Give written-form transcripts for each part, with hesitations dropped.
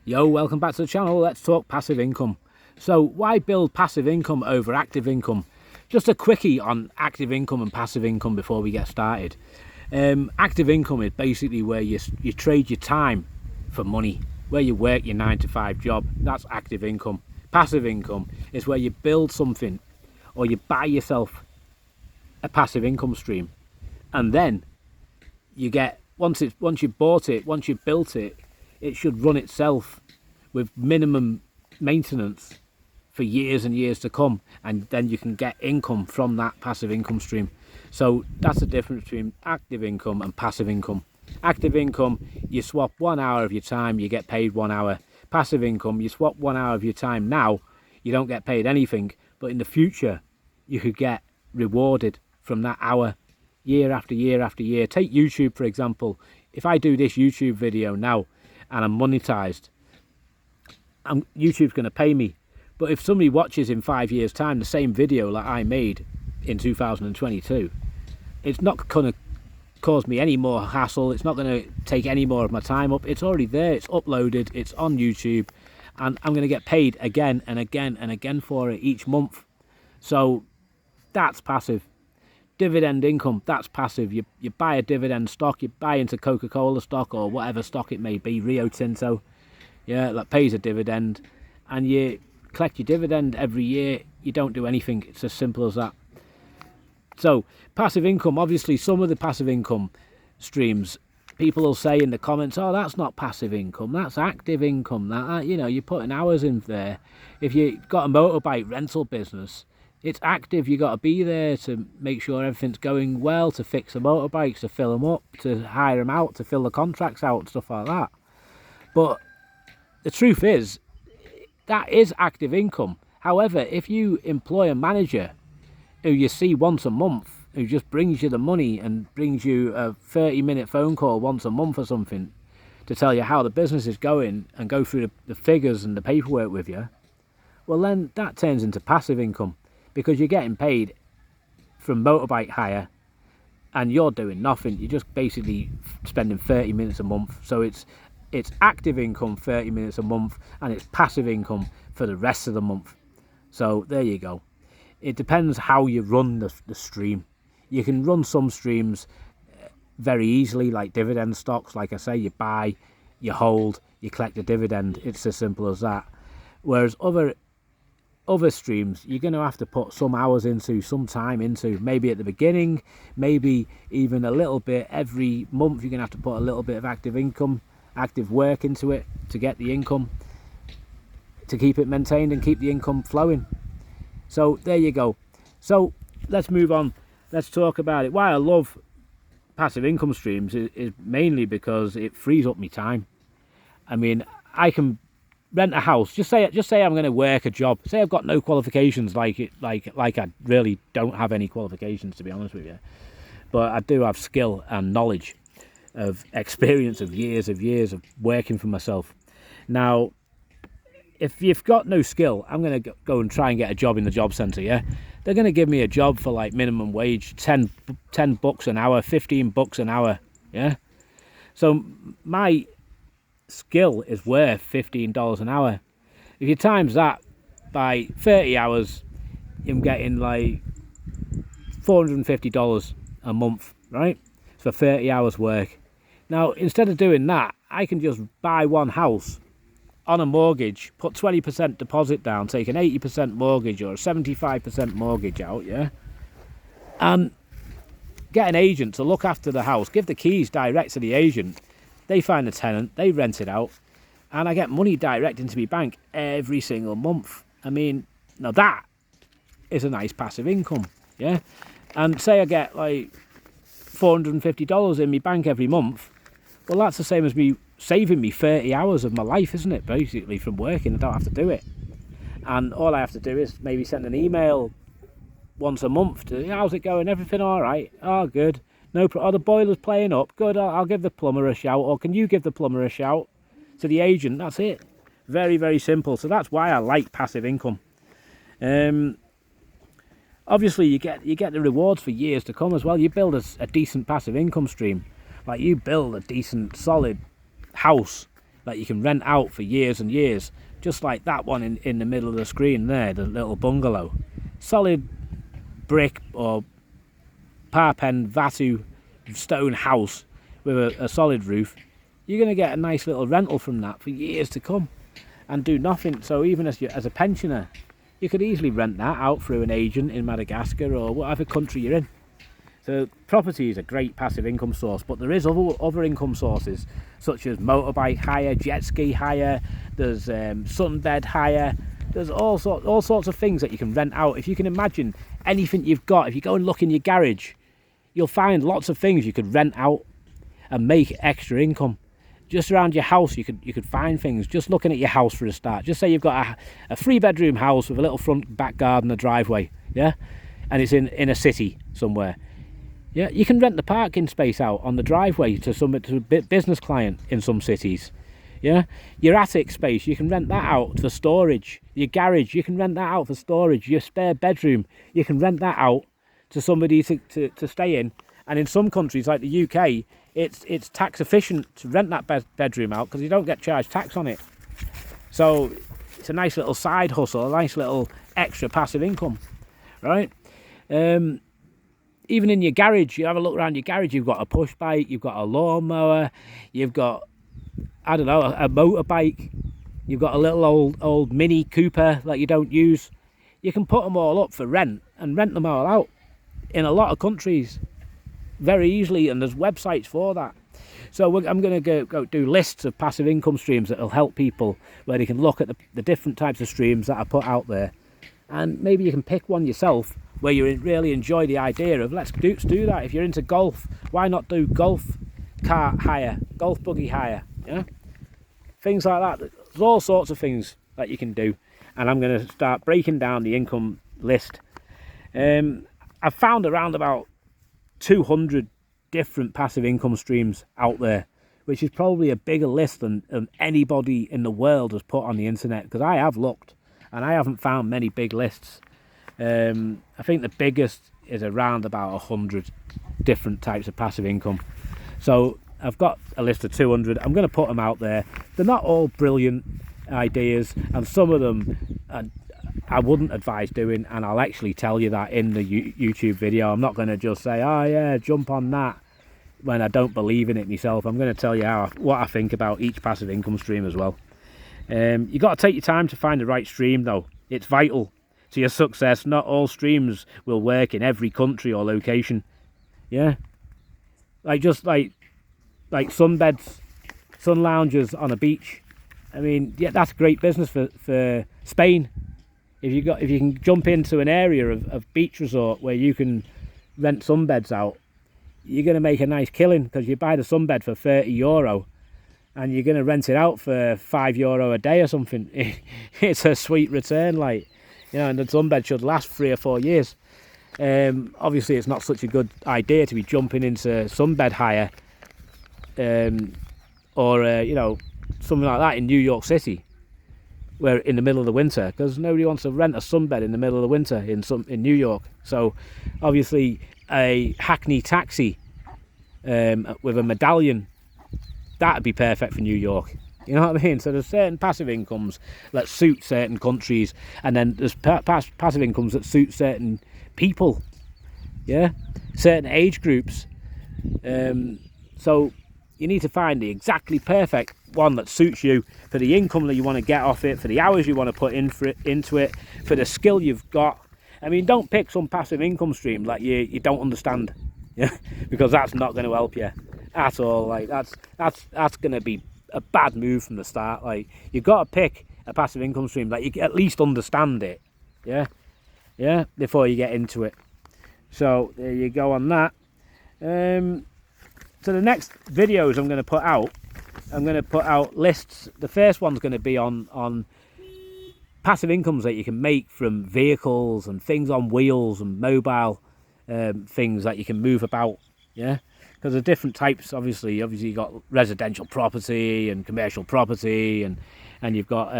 Yo, welcome back to the channel. Let's talk passive income. So why build passive income over active income? Just a quickie on active income and passive income before we get started. Active income is basically where you trade your time for money, where you work your 9 to 5 job. That's active income. Passive income is where you build something or you buy yourself a passive income stream, and then you get, once you've bought it, once you've built it, it should run itself with minimum maintenance for years and years to come, and then you can get income from that passive income stream. So that's the difference between active income and passive income. Active income, you swap 1 hour of your time, you get paid 1 hour. Passive income, you swap 1 hour of your time now, you don't get paid anything, but in the future you could get rewarded from that hour year after year after year. Take YouTube for example. If I do this YouTube video now and I'm monetized, YouTube's going to pay me. But if somebody watches in 5 years time the same video that I made in 2022, it's not going to cause me any more hassle. It's not going to take any more of my time up. It's already there, it's uploaded, it's on YouTube, and I'm going to get paid again and again and again for it each month. So that's passive. Dividend income, that's passive. You buy a dividend stock, you buy into Coca-Cola stock or whatever stock it may be, Rio Tinto, yeah, that pays a dividend, and you collect your dividend every year. You don't do anything. It's as simple as that. So passive income, obviously some of the passive income streams, people will say in the comments, oh, that's not passive income, that's active income. That, you know, you're putting hours in there. If you've got a motorbike rental business, it's active. You got to be there to make sure everything's going well, to fix the motorbikes, to fill them up, to hire them out, to fill the contracts out, stuff like that. But the truth is, that is active income. However, if you employ a manager who you see once a month, who just brings you the money and brings you a 30-minute phone call once a month or something to tell you how the business is going and go through the figures and the paperwork with you, well then that turns into passive income, because you're getting paid from motorbike hire and you're doing nothing. You're just basically spending 30 minutes a month. So it's active income 30 minutes a month, and it's passive income for the rest of the month. So there you go. It depends how you run the stream. You can run some streams very easily, like dividend stocks. Like I say, you buy, you hold, you collect a dividend. It's as simple as that. Whereas other streams, you're going to have to put some hours into, some time into, maybe at the beginning, maybe even a little bit every month. You're going to have to put a little bit of active work into it to get the income, to keep it maintained and keep the income flowing. So there you go. So let's move on. Let's talk about it. Why I love passive income streams is mainly because it frees up my time. I mean, I can rent a house. Just say I'm going to work a job. Say I've got no qualifications, like I really don't have any qualifications, to be honest with you, but I do have skill and knowledge of experience of years of working for myself. Now, if you've got no skill, I'm going to go and try and get a job in the job centre, yeah? They're going to give me a job for like minimum wage, 10 bucks an hour, 15 bucks an hour, yeah? So my skill is worth $15 an hour. If you times that by 30 hours, I'm getting like $450 a month, right? For 30 hours work. Now, instead of doing that, I can just buy one house on a mortgage, put 20% deposit down, take an 80% mortgage or a 75% mortgage out, yeah? And get an agent to look after the house, give the keys direct to the agent. They find the tenant, they rent it out, and I get money direct into my bank every single month. I mean, now that is a nice passive income, yeah? And say I get like $450 in my bank every month, well, that's the same as me saving me 30 hours of my life, isn't it? Basically, from working, I don't have to do it. And all I have to do is maybe send an email once a month to, how's it going? Everything all right? Oh, good. No, the boiler's playing up. Good, I'll give the plumber a shout, or can you give the plumber a shout to the agent? That's it. Very, very simple. So that's why I like passive income. Obviously, you get the rewards for years to come as well. You build a decent passive income stream. Like, you build a decent, solid house that you can rent out for years and years, just like that one in the middle of the screen there, the little bungalow. Solid brick or Parpen Vatu stone house with a solid roof. You're going to get a nice little rental from that for years to come and do nothing. So even as a pensioner, you could easily rent that out through an agent in Madagascar or whatever country you're in. So property is a great passive income source, but there is other income sources such as motorbike hire, jet ski hire, there's sunbed hire, there's all sorts of things that you can rent out. If you can imagine anything you've got, if you go and look in your garage, you'll find lots of things you could rent out and make extra income. Just around your house you could find things. Just looking at your house for a start. Just say you've got a 3-bedroom house with a little front back garden, a driveway, yeah, and it's in a city somewhere. Yeah, you can rent the parking space out on the driveway to a business client in some cities. Yeah, your attic space, you can rent that out for storage. Your garage, you can rent that out for storage. Your spare bedroom, you can rent that out to somebody to stay in. And in some countries like the UK, it's tax efficient to rent that bedroom out because you don't get charged tax on it. So it's a nice little side hustle, a nice little extra passive income, right? Even in your garage, you have a look around your garage, you've got a push bike, you've got a lawnmower, you've got, I don't know, a motorbike, you've got a little old Mini Cooper that you don't use. You can put them all up for rent and rent them all out in a lot of countries very easily, and there's websites for that. So I'm going to go do lists of passive income streams that will help people, where they can look at the different types of streams that are put out there, and maybe you can pick one yourself where you really enjoy the idea of let's do that. If you're into golf, why not do golf cart hire, golf buggy hire, yeah, things like that. There's all sorts of things that you can do, and I'm going to start breaking down the income list. I've found around about 200 different passive income streams out there, which is probably a bigger list than anybody in the world has put on the internet, because I have looked and I haven't found many big lists. I think the biggest is around about 100 different types of passive income. So I've got a list of 200. I'm going to put them out there. They're not all brilliant ideas, and some of them I wouldn't advise doing, and I'll actually tell you that in the YouTube video. I'm not going to just say, oh yeah, jump on that, when I don't believe in it myself. I'm going to tell you what I think about each passive income stream as well. You got to take your time to find the right stream though. It's vital to your success. Not all streams will work in every country or location. Yeah, like sunbeds, sun lounges on a beach. I mean, yeah, that's great business for Spain. If you can jump into an area of beach resort where you can rent sunbeds out, you're going to make a nice killing, because you buy the sunbed for €30 and you're going to rent it out for €5 a day or something. It's a sweet return, like, you know, and the sunbed should last 3 or 4 years. Obviously it's not such a good idea to be jumping into sunbed hire or you know, something like that in New York City, where in the middle of the winter, because nobody wants to rent a sunbed in the middle of the winter in New York. So obviously a Hackney taxi with a medallion, that'd be perfect for New York. You know what I mean? So there's certain passive incomes that suit certain countries, and then there's passive incomes that suit certain people, yeah, certain age groups. So you need to find the exactly perfect one that suits you, for the income that you want to get off it, for the hours you want to put into it, for the skill you've got. I mean, don't pick some passive income stream like you don't understand, yeah, because that's not going to help you at all. Like that's going to be a bad move from the start. Like, you've got to pick a passive income stream that you at least understand it, yeah, before you get into it. So there you go on that. So the next videos I'm going to put out lists. The first one's going to be on passive incomes that you can make from vehicles and things on wheels and mobile things that you can move about, yeah, because there's different types. Obviously you've got residential property and commercial property, and you've got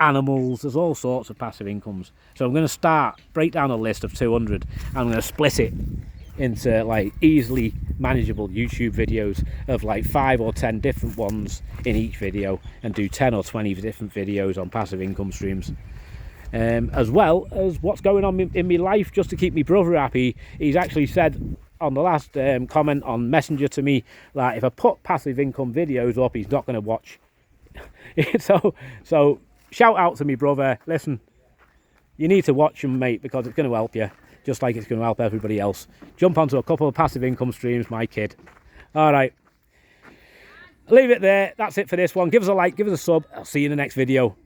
animals. There's all sorts of passive incomes. So I'm going to break down a list of 200. I'm going to split it into like easily manageable YouTube videos of like 5 or 10 different ones in each video, and do 10 or 20 different videos on passive income streams. As well as what's going on in my life, just to keep my brother happy. He's actually said on the last comment on Messenger to me that if I put passive income videos up, he's not going to watch. so shout out to me brother, listen, you need to watch them, mate, because it's going to help you, just like it's going to help everybody else. Jump onto a couple of passive income streams, my kid. All right, leave it there. That's it for this one. Give us a like, give us a sub. I'll see you in the next video.